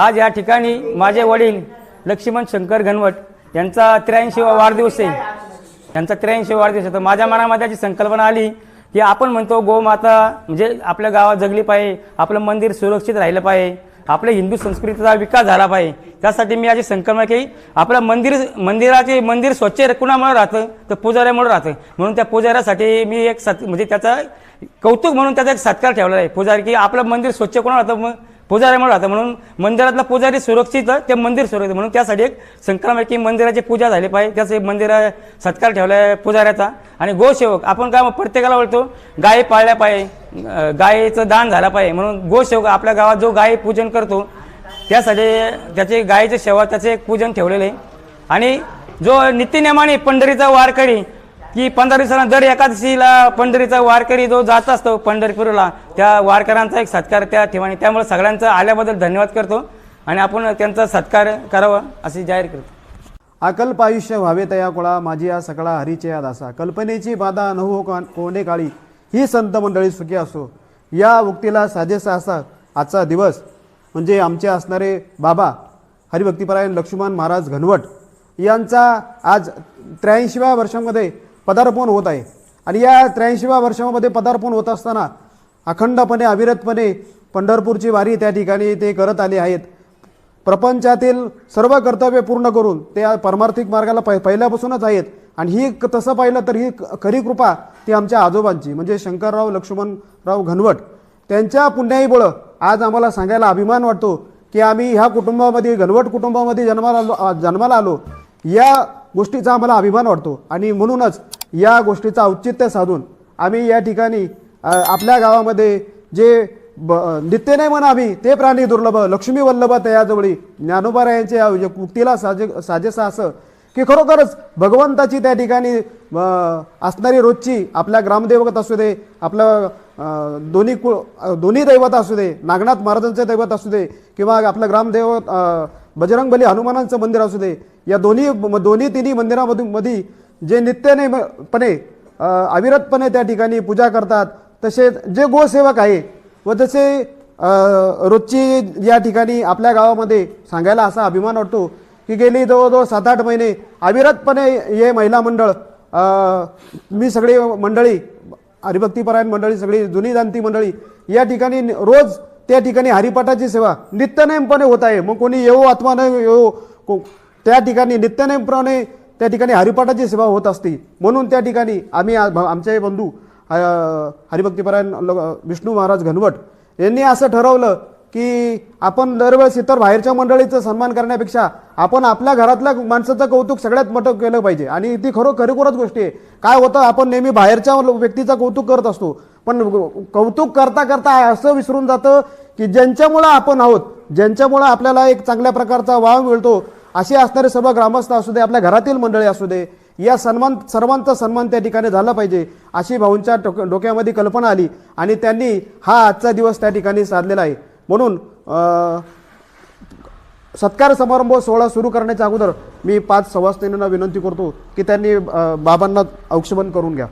आज या ठिकाणी माझे वडील लक्ष्मण शंकर घनवट यांचा 83वा वाढदिवस आहे। यांचा 83वा वाढदिवस आहे। तर माझ्या मनामध्ये अशी संकल्पना आली की आपण म्हणतो गोमाता म्हणजे आपल्या गावात जगली पाहिजे, आपलं मंदिर सुरक्षित राहिलं पाहिजे, आपल्या हिंदू संस्कृतीचा विकास झाला पाहिजे। त्यासाठी मी अशी संकल्पना केली, आपलं मंदिर स्वच्छ कुणामुळे राहतं तर पुजाऱ्यामुळे राहतं, म्हणून त्या पुजाऱ्यासाठी मी एक म्हणजे त्याचा कौतुक म्हणून त्याचा एक सत्कार ठेवला आहे पुजारी, की आपलं मंदिर स्वच्छ कोणा राहतं मग पुजाऱ्यामुळे राहतं, म्हणून मंदिरातला पुजारी सुरक्षित ते मंदिर सुरक्षित, म्हणून त्यासाठी एक संकल्पना की मंदिराची पूजा झाली पाहिजे, त्याचा मंदिर सत्कार ठेवला आहे पुजाऱ्याचा। आणि गोसेवक आपण काय प्रत्येकाला बोलतो गायी पाळल्या पाहिजे, गायीचं दान झालं पाहिजे, म्हणून गोसेवक आपल्या गावात जो गायी पूजन करतो त्यासाठी त्याचे गायीचे सेवा त्याचे एक पूजन ठेवलेले आहे। आणि जो नित्यनेमाने पंढरीचा वारकरी की 15 दिवसांना दर एकादशीला पंढरीचा वारकरी जो जात असतो पंढरपूरला, त्या वारकऱ्यांचा एक सत्कार त्या ठिकाणी, त्यामुळे सगळ्यांचा आल्याबद्दल धन्यवाद करतो आणि आपण त्यांचा सत्कार करावा असे जाहीर करतो. अकल्प आयुष्य व्हावे तया कुळा, माझी या सकळा हरीचे या दासा, कल्पनेची बाधा न हो कोणे काळी, ही संत मंडळी सुखी असो. या उक्तीला साजेसा असा आजचा दिवस म्हणजे आमचे असणारे बाबा हरिभक्तीपरायण लक्ष्मण महाराज घनवट यांचा आज 83व्या वर्षामध्ये पदार्पण होत आहे. आणि या 83व्या वर्षामध्ये पदार्पण होत असताना अखंडपणे अविरतपणे पंढरपूरची वारी त्या ठिकाणी ते करत आले आहेत. प्रपंचातील सर्व कर्तव्य पूर्ण करून ते परमार्थिक मार्गाला पहिल्यापासूनच आहेत. आणि ही तसं पाहिलं तर ही खरी कृपा ती आमच्या आजोबांची म्हणजे शंकरराव लक्ष्मणराव घनवट त्यांच्या पुण्याईमुळं आज आम्हाला सांगायला अभिमान वाटतो की आम्ही ह्या कुटुंबामध्ये घनवट कुटुंबामध्ये जन्माला आलो. या गोष्टीचा आम्हाला अभिमान वाटतो आणि म्हणूनच या गोष्टीचं औचित्य साधून आम्ही या ठिकाणी आपल्या गावामध्ये जे नित्य म्हणा आम्ही ते प्राणी दुर्लभ लक्ष्मी वल्लभ तयाजवळी ज्ञानोबा यांच्या उक्तीला साजेसा असं की खरोखरच भगवंताची त्या ठिकाणी असणारी रोजची आपल्या ग्रामदेवत असू दे, आपलं दोन्ही दैवत असू दे, नागनाथ महाराजांचे दैवत असू दे किंवा आपलं ग्रामदेवत बजरंगबली हनुमानांचं मंदिर असू दे, या दोन्ही तिन्ही मंदिरामध्ये जे नित्यनेपणे अविरतपणे त्या ठिकाणी पूजा करतात, तसेच जे गोसेवक आहे व जसे रोजची या ठिकाणी आपल्या गावामध्ये सांगायला असा अभिमान वाटतो की गेली जवळजवळ 7-8 महिने अविरतपणे हे महिला मंडळ मी सगळी मंडळी हरिभक्तीपरायण मंडळी सगळी जुनी जाणती मंडळी या ठिकाणी रोज त्या ठिकाणी हरिपाठाची सेवा नित्यनेमपणे होत आहे. मग कोणी येवो अथवा न येवो त्या ठिकाणी नित्यनेमपणे त्या ठिकाणी हरिपाठाची सेवा होत असते. म्हणून त्या ठिकाणी आम्ही आमचे बंधू हरिभक्तीपरायण विष्णू महाराज घनवट यांनी असं ठरवलं की आपण दरवेळेस इतर बाहेरच्या मंडळीचा सन्मान करण्यापेक्षा आपण आपल्या घरातल्या माणसाचं कौतुक सगळ्यात मोठं केलं पाहिजे. आणि ती खरोखरच गोष्टी आहे. काय होतं आपण नेहमी बाहेरच्या व्यक्तीचं कौतुक करत असतो, पण कौतुक करता करता असं विसरून जातं की ज्यांच्यामुळं आपण आहोत, ज्यांच्यामुळं आपल्याला एक चांगल्या प्रकारचा वाव मिळतो, असे असणारे सर्व ग्रामस्थ असू दे, आपल्या घरातील मंडळी असू दे, या सर्वांचा सन्मान त्या ठिकाणी झाला पाहिजे अशी भाऊंच्या डोक्यामध्ये कल्पना आली आणि त्यांनी हा आजचा दिवस त्या ठिकाणी साधलेला आहे. म्हणून सत्कार समारंभ सोहळा सुरू करण्याच्या अगोदर मी 5 सभासदांना विनंती करतो की त्यांनी बाबांना औक्षमन करून घ्या.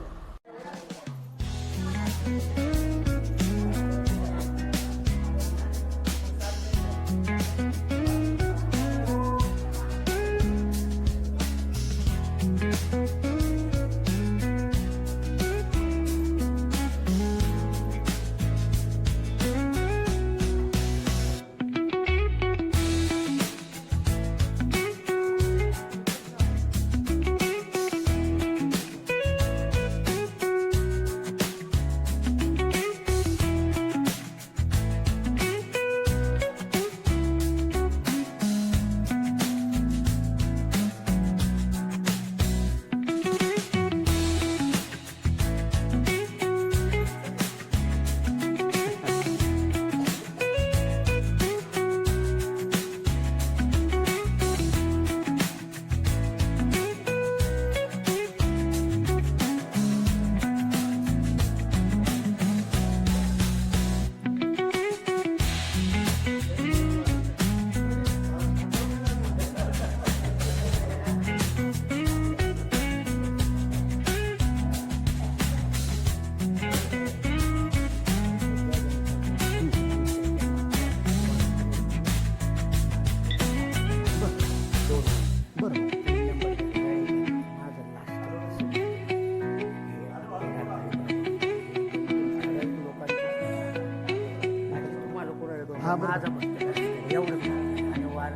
माझा पुस्तक एवढं आणि वार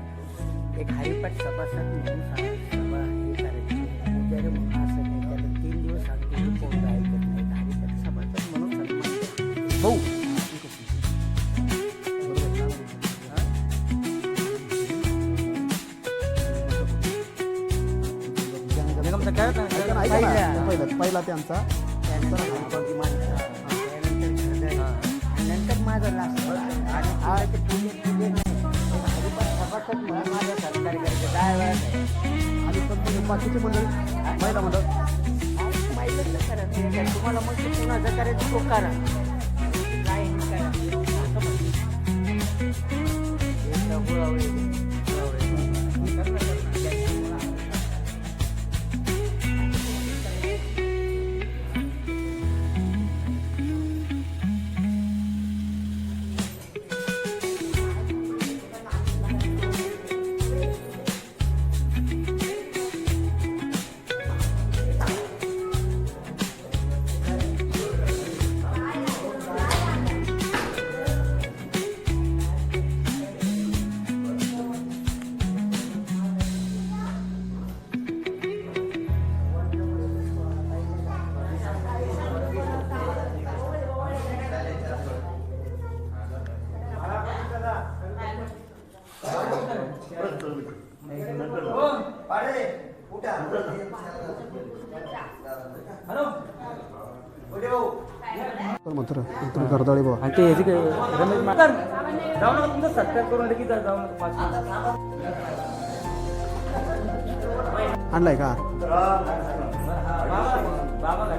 एक हरिपाठ सभासद म्हणून सभा हे करायची जरी म्हणून असं नाही त्याला 3 दिवस सांगतो कोण ऐकत नाही हरिपाठ सभासद म्हणून सन्मान भाऊ पहिला त्यांचा नंतर माझं लास्ट आणि ते पुणे हरिपाठ सभासद म्हणून माझं सरकारी करायचं 10 वेळा आणि बाकीची मंडळी महिला मंडळ ठीक आहे, तुम्हाला मग ते पुन्हा जर करायचं तो करा. काय नाही काय असं म्हणते. एकदा हुळाहुळी, हुळाहुळी. कर ना, कर ना. मात्र करताळी बा आणि ते ह्याची काय रमेश मास्तर जाऊ नका, तुमचं सत्कार करून लगेच जाऊ नका 5 मिनिट. आणलाय का बाबा काय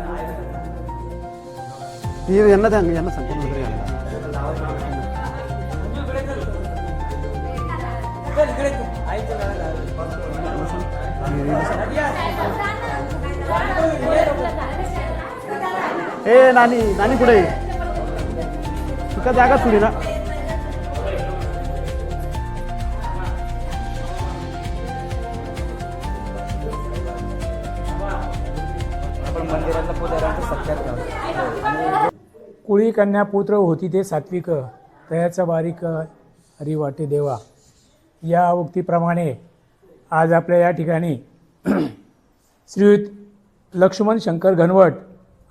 हे यांना द्या, यांना सांगतो नंतर यांना. चल इकडे तू. आईचं गाणं लाव. ए नानी, नानी कुठे तुका जागा थोडी ना. आपण मंदिरातला पुजाऱ्यांचा सत्कार करावा. कुळी कन्या पुत्र होती ते सात्विक, तयाचा बारीक हरी वाटे देवा. या उक्तीप्रमाणे आज आपल्या या ठिकाणी श्रीयुत लक्ष्मण शंकर घनवट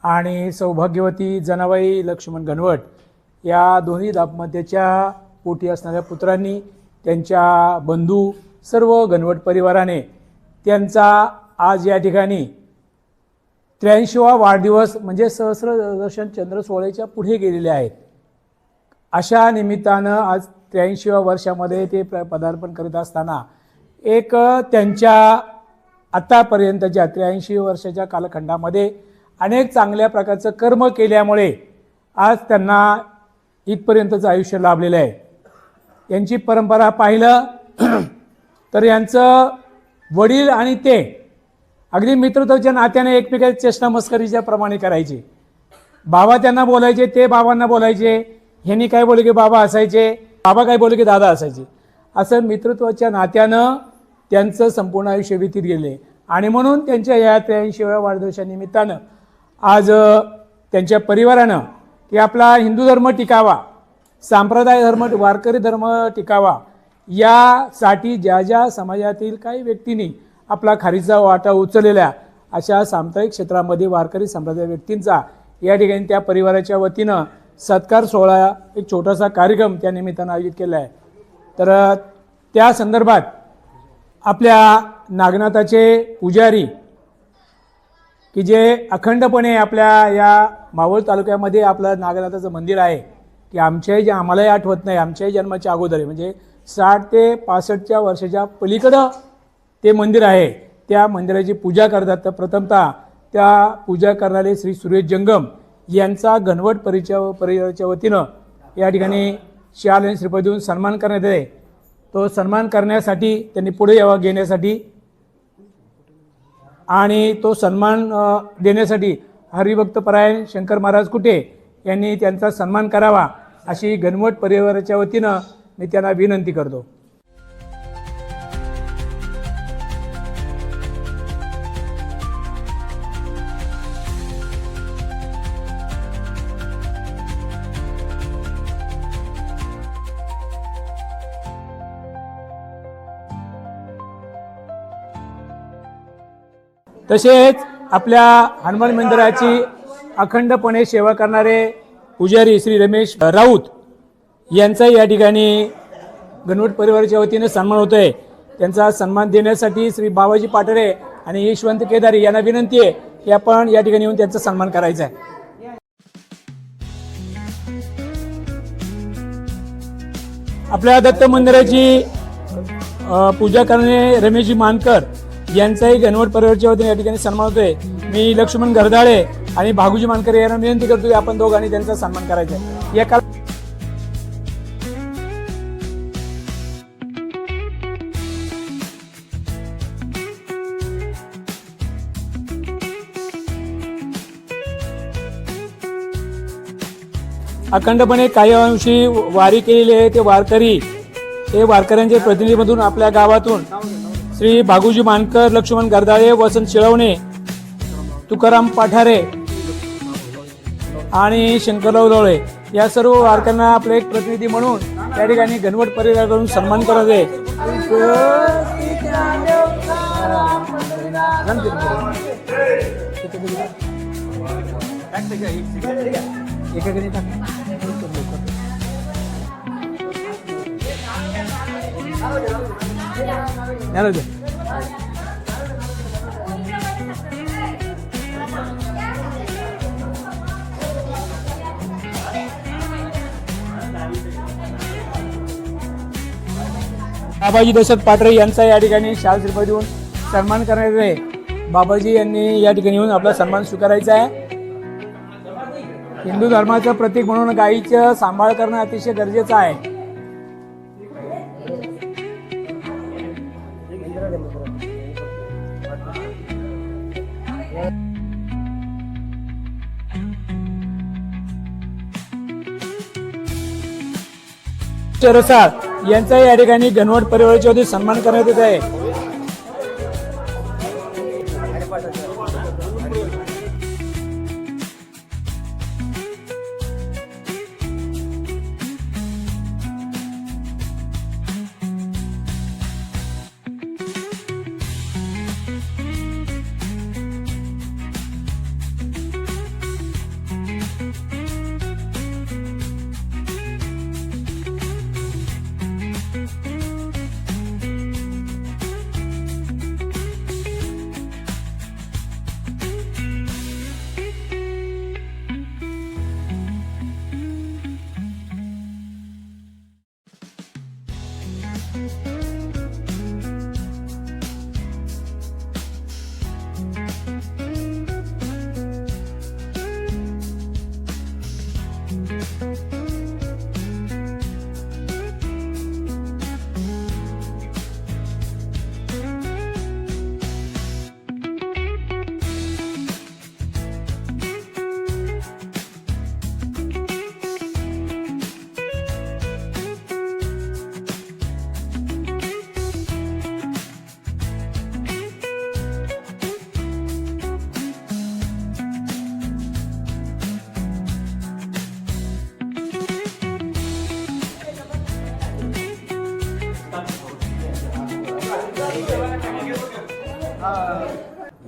आणि सौभाग्यवती जनाबाई लक्ष्मण घनवट या दोन्ही दाम्पत्याच्या पोटी असणाऱ्या पुत्रांनी, त्यांच्या बंधू, सर्व घनवट परिवाराने त्यांचा आज या ठिकाणी 83वा वाढदिवस म्हणजे सहस्रदर्शन चंद्र सोहळ्याच्या पुढे गेलेले आहेत. अशा निमित्तानं आज 83व्या वर्षामध्ये ते पदार्पण करत असताना एक त्यांच्या आत्तापर्यंतच्या 83 वर्षाच्या कालखंडामध्ये अनेक चांगल्या प्रकारचं कर्म केल्यामुळे आज त्यांना इथपर्यंतचं आयुष्य लाभलेलं आहे. यांची परंपरा पाहिलं तर यांचं वडील आणि ते अगदी मित्रत्वाच्या नात्याने एकमेकांची चेष्टा मस्करीच्या प्रमाणे करायचे. बाबा त्यांना बोलायचे, ते बाबांना बोलायचे. ह्यांनी काय बोलले की बाबा असायचे, बाबा काय बोलले की दादा असायचे. असं मित्रत्वाच्या नात्यानं त्यांचं संपूर्ण आयुष्य व्यतीत गेले. आणि म्हणून त्यांच्या या 83व्या वाढदिवसानिमित्तानं आज त्यांच्या परिवारानं की आपला हिंदू धर्म टिकावा, संप्रदाय धर्म, वारकरी धर्म टिकावा, यासाठी ज्या ज्या समाजातील काही व्यक्तींनी आपला खारीचा वाटा उचललेल्या अशा सामुदायिक क्षेत्रामध्ये वारकरी संप्रदाय व्यक्तींचा या ठिकाणी त्या परिवाराच्या वतीनं सत्कार सोहळा, एक छोटासा कार्यक्रम त्या निमित्तानं आयोजित केला आहे. तर त्या संदर्भात आपल्या नागनाथाचे पुजारी की जे अखंडपणे आपल्या या मावळ तालुक्यामध्ये आपलं नागनाथाचं मंदिर आहे की आम्हालाही आठवत नाही, आमच्याही जन्माच्या अगोदर आहे, म्हणजे 60 ते 65च्या वर्षाच्या पलीकडं ते मंदिर आहे. त्या मंदिराची पूजा करतात. तर प्रथमतः त्या पूजा करणारे श्री सुरेश जंगम यांचा घनवट परिवाराच्या वतीनं या ठिकाणी शाल आणि श्रीफळ देऊन सन्मान करण्यात येते. तो सन्मान करण्यासाठी त्यांनी पुढे यावं घेण्यासाठी आणि तो सन्मान देण्यासाठी हरिभक्तपरायण शंकर महाराज कुटे यांनी त्यांचा सन्मान करावा अशी घनवट परिवाराच्या वतीनं मी त्यांना विनंती करतो. तसेच आपल्या हनुमान मंदिराची अखंडपणे सेवा करणारे पुजारी श्री रमेश राऊत यांचा या ठिकाणी घनवट परिवाराच्या वतीने सन्मान होतो आहे. त्यांचा सन्मान देण्यासाठी श्री बाबाजी पाटरे आणि यशवंत केदारी यांना विनंती आहे की आपण या ठिकाणी येऊन त्यांचा सन्मान करायचा आहे. आपल्या दत्त मंदिराची पूजा करणारे रमेशजी मानकर यांचाही घनवट परिवाराच्या वतीने या ठिकाणी सन्मान होतोय. मी लक्ष्मण घरदाळे आणि भागूजी मानकर यांना विनंती करतो की आपण दोघांनी त्यांचा सन्मान करायचा आहे. या काळ अखंडपणे काही अंशी वारी केलेली आहे. ते वारकरी हे वारकऱ्यांच्या प्रतिनिधीमधून आपल्या गावातून श्री भागूजी मानकर, लक्ष्मण गरदाळे, वसंत शिळवणे, तुकाराम पाठारे आणि शंकरराव डोळे या सर्व वारकऱ्यांना आपले एक प्रतिनिधी म्हणून त्या ठिकाणी घनवट परिवाराकडून सन्मान करत आहे. एकाकडे बाबाजी दशरथ पाटरे यांचा या ठिकाणी शाल श्रीफळ देऊन सन्मान करण्यात आहे. बाबाजी यांनी या ठिकाणी येऊन आपला सन्मान स्वीकारायचा आहे. हिंदू धर्माचं प्रतीक म्हणून गायीचं सांभाळ करणं अतिशय गरजेचं आहे. रसाळ यांचा या ठिकाणी घनवट परिवाराच्या वतीने सन्मान करण्यात येत आहे.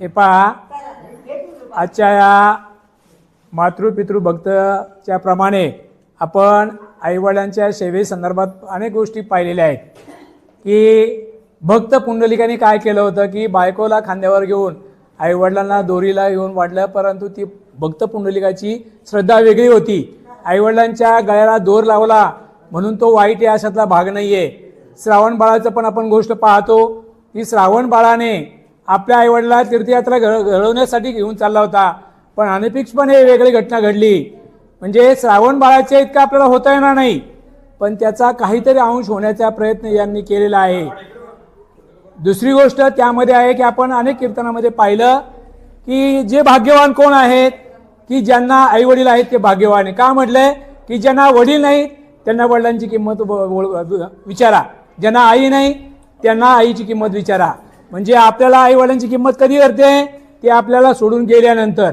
हे पहा, आजच्या या मातृपितृ भक्तच्या प्रमाणे आपण आईवडिलांच्या सेवेसंदर्भात अनेक गोष्टी पाहिलेल्या आहेत की भक्त पुंडलिकाने काय केलं होतं की बायकोला खांद्यावर घेऊन आईवडिलांना दोरीला घेऊन वाढलं, परंतु ती भक्त पुंडलिकाची श्रद्धा वेगळी होती. आईवडिलांच्या गळ्याला दोर लावला म्हणून तो वाईट आहे अशातला भाग नाही आहे. श्रावण बाळाचं पण आपण गोष्ट पाहतो की श्रावण बाळाने आपल्या आईवडिला तीर्थयात्रा घडवण्यासाठी घेऊन चालला होता, पण अनपेक्षपणे वेगळी घटना घडली. म्हणजे श्रावण बाळाच्या इतकं आपल्याला होता येणार नाही, पण त्याचा काहीतरी अंश होण्याचा प्रयत्न यांनी केलेला आहे. दुसरी गोष्ट त्यामध्ये आहे की आपण अनेक कीर्तनामध्ये पाहिलं की जे भाग्यवान कोण आहेत की ज्यांना आईवडील आहेत ते भाग्यवान आहे. का म्हटलंय की ज्यांना वडील नाहीत त्यांना वडिलांची किंमत विचारा, ज्यांना आई नाही त्यांना आईची किंमत विचारा. म्हणजे आपल्याला आईवडिलांची किंमत कधी करते ते आपल्याला सोडून गेल्यानंतर,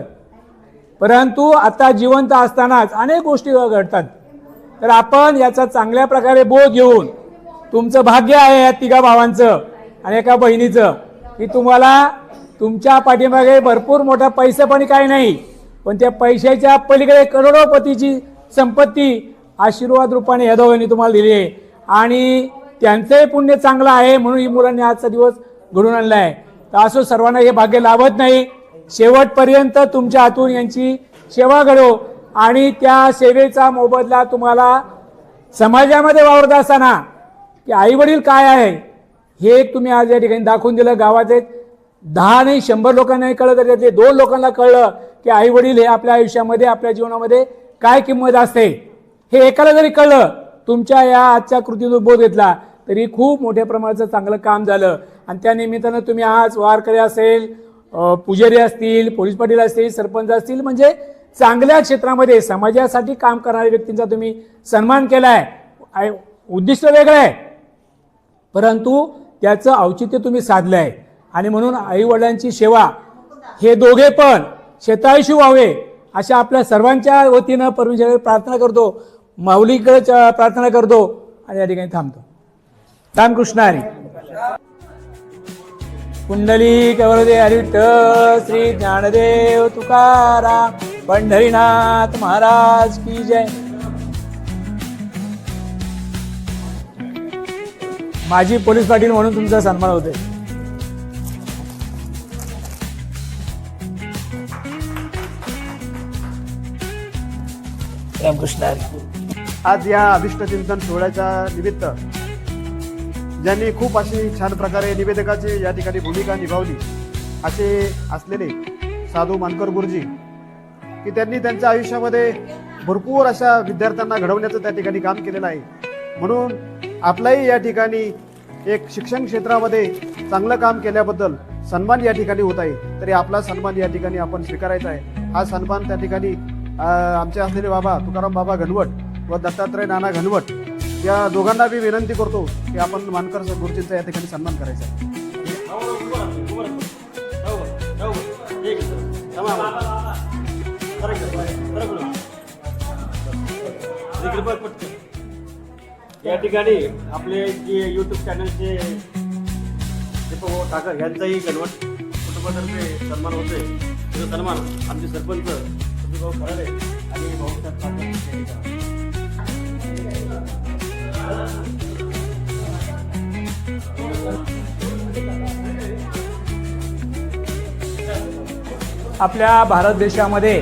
परंतु आता जिवंत असतानाच अनेक गोष्टी घडतात. तर आपण याचा चांगल्या प्रकारे बोध घेऊन, तुमचं भाग्य आहे या तिघा भावांचं आणि एका बहिणीचं की तुम्हाला तुमच्या पाठीमागे भरपूर मोठा पैसा पण काही नाही, पण त्या पैशाच्या पलीकडे करोडोपतीची संपत्ती आशीर्वाद रूपाने या दोघांनी तुम्हाला दिली आहे आणि त्यांचंही पुण्य चांगलं आहे म्हणून ही मुलांनी आजचा दिवस घडून आणला आहे. तर असं सर्वांना हे भाग्य लाभत नाही. शेवटपर्यंत तुमच्या हातून यांची सेवा घडो आणि त्या सेवेचा मोबदला तुम्हाला समाजामध्ये वावरत असताना की आईवडील काय आहे हे एक तुम्ही आज या ठिकाणी दाखवून दिलं. गावात 10 नाही 100 लोकांना कळलं तर त्यातले 2 लोकांना कळलं की आई वडील हे आपल्या आयुष्यामध्ये आपल्या जीवनामध्ये काय किंमत असते हे एकाला जरी कळलं, तुमच्या या आजच्या कृतीतून बोध घेतला तरी खूप मोठ्या प्रमाणाचं चांगलं काम झालं. आणि त्या निमित्तानं तुम्ही आज वारकरी असेल, पुजारी असतील, पोलीस पाटील असतील, सरपंच असतील, म्हणजे चांगल्या क्षेत्रामध्ये समाजासाठी काम करणाऱ्या व्यक्तींचा तुम्ही सन्मान केला आहे. उद्दिष्ट वेगळं आहे, परंतु त्याचं औचित्य तुम्ही साधलं आहे. आणि म्हणून आईवडिलांची सेवा हे दोघे पण शेताळीशी व्हावे अशा आपल्या सर्वांच्या वतीनं परमेश्वराकडे प्रार्थना करतो, माऊलीकडे प्रार्थना करतो आणि या ठिकाणी थांबतो. रामकृष्ण हरी. कुंडली कवरदे हरिविठ्ठल श्री ज्ञानदेव तुकाराम पंढरीनाथ महाराज की जय. माजी पोलीस पाटील म्हणून तुमचा सन्मान होतोय. रामकृष्ण हरी. आज या अभिष्ट चिंतन सोहळ्याच्या निमित्त ज्यांनी खूप अशी छान प्रकारे निवेदकाची या ठिकाणी भूमिका निभावली असे असलेले साधू मानकर गुरुजी, की त्यांनी त्यांच्या आयुष्यामध्ये भरपूर अशा विद्यार्थ्यांना घडवण्याचं त्या ठिकाणी काम केलेलं आहे. म्हणून आपलाही या ठिकाणी एक शिक्षण क्षेत्रामध्ये चांगलं काम केल्याबद्दल सन्मान या ठिकाणी होत आहे. तरी आपला सन्मान या ठिकाणी आपण स्वीकारायचा आहे. हा सन्मान त्या ठिकाणी आमचे असलेले बाबा तुकाराम बाबा घनवट व दत्तात्रय नाना घनवट या दोघांना मी विनंती करतो की आपण मानकर गुरुजींचा या ठिकाणी सन्मान करायचा आहे. या ठिकाणी आपले जे यूट्यूब चॅनलचे दीपक ठाकर यांचाही गणवट कुटुंबातर्फे सन्मान होतोय. तो सन्मान आमचे सरपंच भाऊ खराडे आणि भाऊसाहेब पाटील. आपल्या भारत देशामध्ये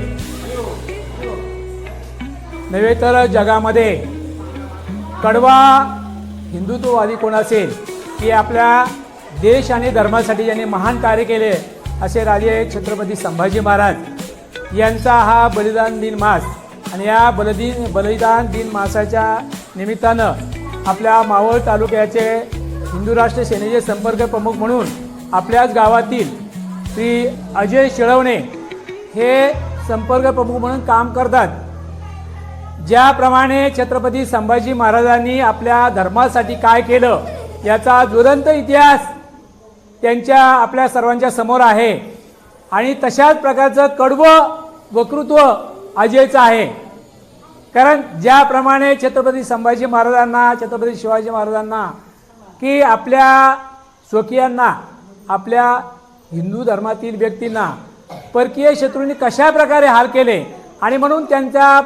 नव्हे तर जगामध्ये कडवा हिंदुत्ववादी कोण असेल की आपल्या देश आणि धर्मासाठी ज्यांनी महान कार्य केले असे राजे छत्रपती संभाजी महाराज यांचा हा बलिदान दिन मास. आणि या बलिदान दिन मासाच्या निमित्तानं आपल्या मावळ तालुक्याचे हिंदू राष्ट्र सेनेचे संपर्क प्रमुख म्हणून आपल्याच गावातील श्री अजय शिळवणे हे संपर्क प्रमुख म्हणून काम करतात. ज्याप्रमाणे छत्रपती संभाजी महाराजांनी आपल्या धर्मासाठी काय केलं याचा ज्वलंत इतिहास त्यांच्या आपल्या सर्वांच्या समोर आहे. आणि तशाच प्रकारचं कडवं वक्तृत्व अजयचं आहे. कारण ज्याप्रमाणे छत्रपती संभाजी महाराजांना, छत्रपती शिवाजी महाराजांना की आपल्या स्वकीयांना, आपल्या हिंदू धर्मातील व्यक्तींना परकीय शत्रूंनी कशा प्रकारे हाल केले आणि म्हणून त्यांचा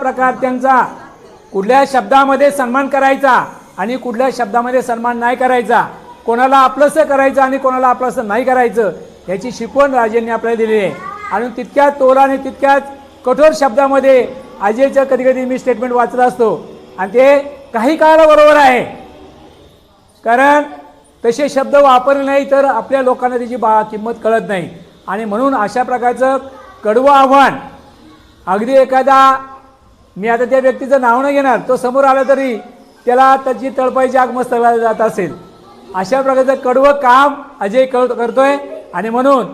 कुठल्या शब्दामध्ये सन्मान करायचा आणि कुठल्या शब्दामध्ये सन्मान नाही करायचा, कोणाला आपलंसं करायचं आणि कोणाला आपलंसं नाही करायचं याची शिकवण राजेंनी आपल्याला दिली आहे. आणि तितक्याच तोल आणि तितक्याच कठोर शब्दामध्ये अजयचं कधी कधी मी स्टेटमेंट वाचलं असतो आणि ते काही काळाला बरोबर आहे. कारण तसे शब्द वापरले नाही तर आपल्या लोकांना त्याची किंमत कळत नाही. आणि म्हणून अशा प्रकारचं कडवं आव्हान अगदी एखादा, मी आता त्या व्यक्तीचं नाव नाही घेणार, तो समोर आला तरी त्याला त्याची तळपायची आग मस्त जात असेल, अशा प्रकारचं कडवं काम अजय करतोय. आणि म्हणून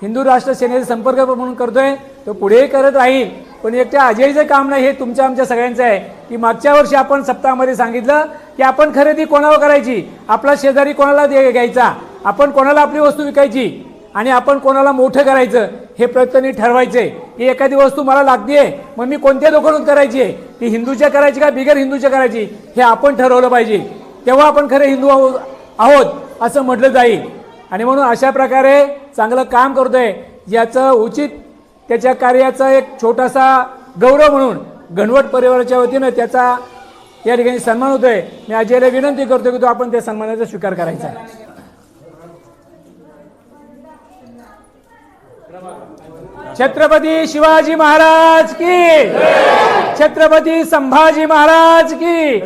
हिंदू राष्ट्र सेनेचे संपर्क म्हणून करतोय, तो पुढेही करत राहील. पण एकट्या अजयचं काम नाही, हे तुमच्या आमच्या सगळ्यांचं आहे. की मागच्या वर्षी आपण सप्ताहामध्ये सांगितलं की आपण खरेदी कोणावर करायची, आपला शेजारी कोणाला घ्यायचा, आपण कोणाला आपली वस्तू विकायची आणि आपण कोणाला मोठं करायचं हे प्रयत्न ठरवायचे. की एखादी वस्तू मला लागते मग मी कोणत्या दुकानात करायची आहे, ती हिंदूच्या करायची का बिगर हिंदूच्या करायची हे आपण ठरवलं पाहिजे. तेव्हा आपण खरे हिंदू आहोत असं म्हटलं जाईल. आणि म्हणून अशा प्रकारे चांगलं काम करतोय, याचं उचित त्याच्या कार्याचा एक छोटासा गौरव म्हणून घनवट परिवाराच्या वतीनं त्याचा या ठिकाणी सन्मान होतोय. मी अजयला विनंती करतो की तो आपण त्या सन्मानाचा स्वीकार करायचा. छत्रपती शिवाजी महाराज की, छत्रपती संभाजी महाराज की.